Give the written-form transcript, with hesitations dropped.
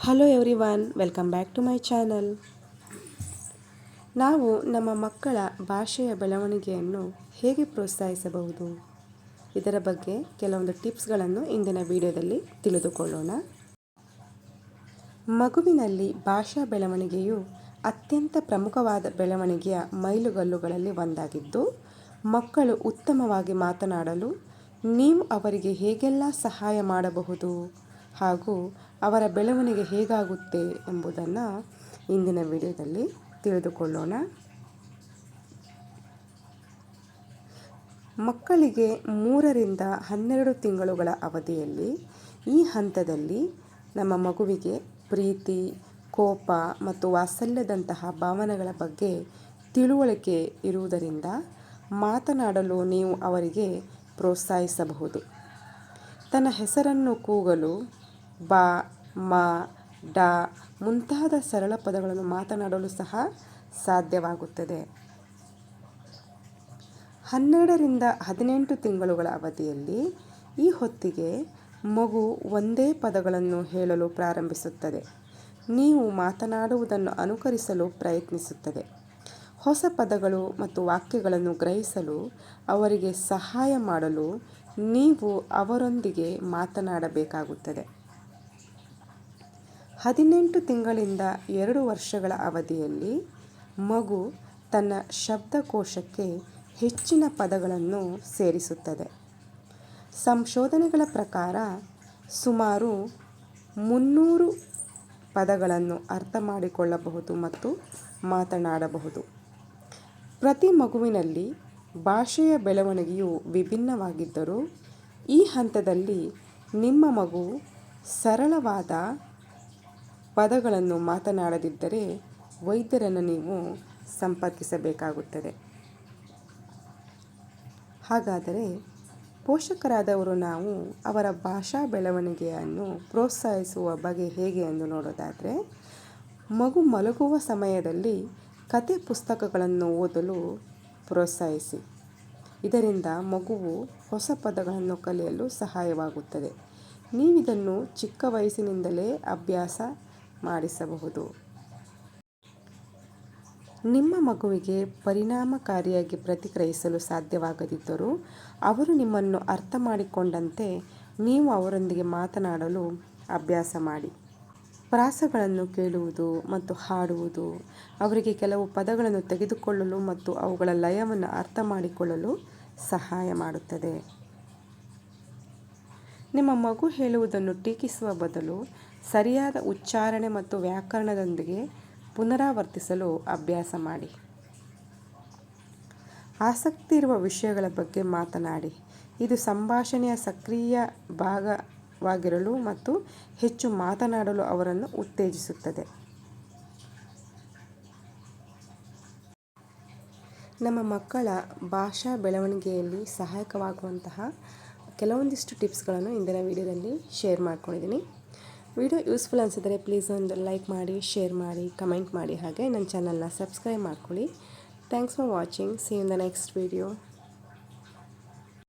Hello everyone, welcome back to my channel. ನಾವು ನಮ್ಮ ಮಕ್ಕಳ ಭಾಷೆಯ ಬೆಳವಣಿಗೆಯನ್ನು ಹೇಗೆ ಪ್ರೋತ್ಸಾಹಿಸಬಹುದು, ಇದರ ಬಗ್ಗೆ ಕೆಲವೊಂದು ಟಿಪ್ಸ್ಗಳನ್ನು ಇಂದಿನ ವಿಡಿಯೋದಲ್ಲಿ ತಿಳಿದುಕೊಳ್ಳೋಣ. ಮಗುವಿನಲ್ಲಿ ಭಾಷಾ ಬೆಳವಣಿಗೆಯು ಅತ್ಯಂತ ಪ್ರಮುಖವಾದ ಬೆಳವಣಿಗೆಯ ಮೈಲುಗಲ್ಲುಗಳಲ್ಲಿ ಒಂದಾಗಿದ್ದು, ಮಕ್ಕಳು ಉತ್ತಮವಾಗಿ ಮಾತನಾಡಲು ನೀವು ಅವರಿಗೆ ಹೇಗೆಲ್ಲ ಸಹಾಯ ಮಾಡಬಹುದು ಹಾಗೂ ಅವರ ಬೆಳವಣಿಗೆ ಹೇಗಾಗುತ್ತೆ ಎಂಬುದನ್ನು ಇಂದಿನ ವಿಡಿಯೋದಲ್ಲಿ ತಿಳಿದುಕೊಳ್ಳೋಣ. ಮಕ್ಕಳಿಗೆ 3ರಿಂದ 12 ತಿಂಗಳುಗಳ ಅವಧಿಯಲ್ಲಿ ಈ ಹಂತದಲ್ಲಿ ನಮ್ಮ ಮಗುವಿಗೆ ಪ್ರೀತಿ, ಕೋಪ ಮತ್ತು ವಾತ್ಸಲ್ಯದಂತಹ ಭಾವನೆಗಳ ಬಗ್ಗೆ ತಿಳುವಳಿಕೆ ಇರುವುದರಿಂದ ಮಾತನಾಡಲು ನೀವು ಅವರಿಗೆ ಪ್ರೋತ್ಸಾಹಿಸಬಹುದು. ತನ್ನ ಹೆಸರನ್ನು ಕೂಗಲು ಬಾ, ಮಾ, ಡಾ ಮುಂತಾದ ಸರಳ ಪದಗಳನ್ನು ಮಾತನಾಡಲು ಸಹ ಸಾಧ್ಯವಾಗುತ್ತದೆ. 12ರಿಂದ 18 ತಿಂಗಳುಗಳ ಅವಧಿಯಲ್ಲಿ ಈ ಹೊತ್ತಿಗೆ ಮಗು ಒಂದೇ ಪದಗಳನ್ನು ಹೇಳಲು ಪ್ರಾರಂಭಿಸುತ್ತದೆ. ನೀವು ಮಾತನಾಡುವುದನ್ನು ಅನುಕರಿಸಲು ಪ್ರಯತ್ನಿಸುತ್ತದೆ. ಹೊಸ ಪದಗಳು ಮತ್ತು ವಾಕ್ಯಗಳನ್ನು ಗ್ರಹಿಸಲು ಅವರಿಗೆ ಸಹಾಯ ಮಾಡಲು ನೀವು ಅವರೊಂದಿಗೆ ಮಾತನಾಡಬೇಕಾಗುತ್ತದೆ. 18 ತಿಂಗಳಿಂದ 2 ವರ್ಷಗಳ ಅವಧಿಯಲ್ಲಿ ಮಗು ತನ್ನ ಶಬ್ದಕೋಶಕ್ಕೆ ಹೆಚ್ಚಿನ ಪದಗಳನ್ನು ಸೇರಿಸುತ್ತದೆ. ಸಂಶೋಧನೆಗಳ ಪ್ರಕಾರ ಸುಮಾರು 300 ಪದಗಳನ್ನು ಅರ್ಥ ಮಾಡಿಕೊಳ್ಳಬಹುದು ಮತ್ತು ಮಾತನಾಡಬಹುದು. ಪ್ರತಿ ಮಗುವಿನಲ್ಲಿ ಭಾಷೆಯ ಬೆಳವಣಿಗೆಯು ವಿಭಿನ್ನವಾಗಿದ್ದರೂ ಈ ಹಂತದಲ್ಲಿ ನಿಮ್ಮ ಮಗು ಸರಳವಾದ ಪದಗಳನ್ನು ಮಾತನಾಡದಿದ್ದರೆ ವೈದ್ಯರನ್ನು ನೀವು ಸಂಪರ್ಕಿಸಬೇಕಾಗುತ್ತದೆ. ಹಾಗಾದರೆ ಪೋಷಕರಾದವರು ನಾವು ಅವರ ಭಾಷಾ ಬೆಳವಣಿಗೆಯನ್ನು ಪ್ರೋತ್ಸಾಹಿಸುವ ಬಗೆ ಹೇಗೆ ಎಂದು ನೋಡೋದಾದರೆ, ಮಗು ಮಲಗುವ ಸಮಯದಲ್ಲಿ ಕತೆ ಪುಸ್ತಕಗಳನ್ನು ಓದಲು ಪ್ರೋತ್ಸಾಹಿಸಿ. ಇದರಿಂದ ಮಗುವು ಹೊಸ ಪದಗಳನ್ನು ಕಲಿಯಲು ಸಹಾಯವಾಗುತ್ತದೆ. ನೀವಿದನ್ನು ಚಿಕ್ಕ ವಯಸ್ಸಿನಿಂದಲೇ ಅಭ್ಯಾಸ ಮಾಡಿಸಬಹುದು. ನಿಮ್ಮ ಮಗುವಿಗೆ ಪರಿಣಾಮಕಾರಿಯಾಗಿ ಪ್ರತಿಕ್ರಿಯಿಸಲು ಸಾಧ್ಯವಾಗದಿದ್ದರೂ ಅವರು ನಿಮ್ಮನ್ನು ಅರ್ಥ ಮಾಡಿಕೊಂಡಂತೆ ನೀವು ಅವರೊಂದಿಗೆ ಮಾತನಾಡಲು ಅಭ್ಯಾಸ ಮಾಡಿ. ಪ್ರಾಸಗಳನ್ನು ಕೇಳುವುದು ಮತ್ತು ಹಾಡುವುದು ಅವರಿಗೆ ಕೆಲವು ಪದಗಳನ್ನು ತೆಗೆದುಕೊಳ್ಳಲು ಮತ್ತು ಅವುಗಳ ಲಯವನ್ನು ಅರ್ಥ ಮಾಡಿಕೊಳ್ಳಲು ಸಹಾಯ ಮಾಡುತ್ತದೆ. ನಿಮ್ಮ ಮಗು ಹೇಳುವುದನ್ನು ಟೀಕಿಸುವ ಬದಲು ಸರಿಯಾದ ಉಚ್ಚಾರಣೆ ಮತ್ತು ವ್ಯಾಕರಣದೊಂದಿಗೆ ಪುನರಾವರ್ತಿಸಲು ಅಭ್ಯಾಸ ಮಾಡಿ. ಆಸಕ್ತಿ ಇರುವ ವಿಷಯಗಳ ಬಗ್ಗೆ ಮಾತನಾಡಿ. ಇದು ಸಂಭಾಷಣೆಯ ಸಕ್ರಿಯ ಭಾಗವಾಗಿರಲು ಮತ್ತು ಹೆಚ್ಚು ಮಾತನಾಡಲು ಅವರನ್ನು ಉತ್ತೇಜಿಸುತ್ತದೆ. ನಮ್ಮ ಮಕ್ಕಳ ಭಾಷಾ ಬೆಳವಣಿಗೆಯಲ್ಲಿ ಸಹಾಯಕವಾಗುವಂತಹ ಕೆಲವೊಂದಿಷ್ಟು ಟಿಪ್ಸ್ಗಳನ್ನು ಇಂದಿನ ವಿಡಿಯೋದಲ್ಲಿ ಶೇರ್ ಮಾಡ್ಕೊಂಡಿದ್ದೀನಿ. ವಿಡಿಯೋ ಯೂಸ್ಫುಲ್ ಅನಿಸಿದರೆ ಪ್ಲೀಸ್ ಒಂದು ಲೈಕ್ ಮಾಡಿ, ಶೇರ್ ಮಾಡಿ, ಕಮೆಂಟ್ ಮಾಡಿ, ಹಾಗೆ ನನ್ನ ಚಾನಲ್ನ ಸಬ್ಸ್ಕ್ರೈಬ್ ಮಾಡ್ಕೊಳ್ಳಿ. Thanks for watching. See you in the next video.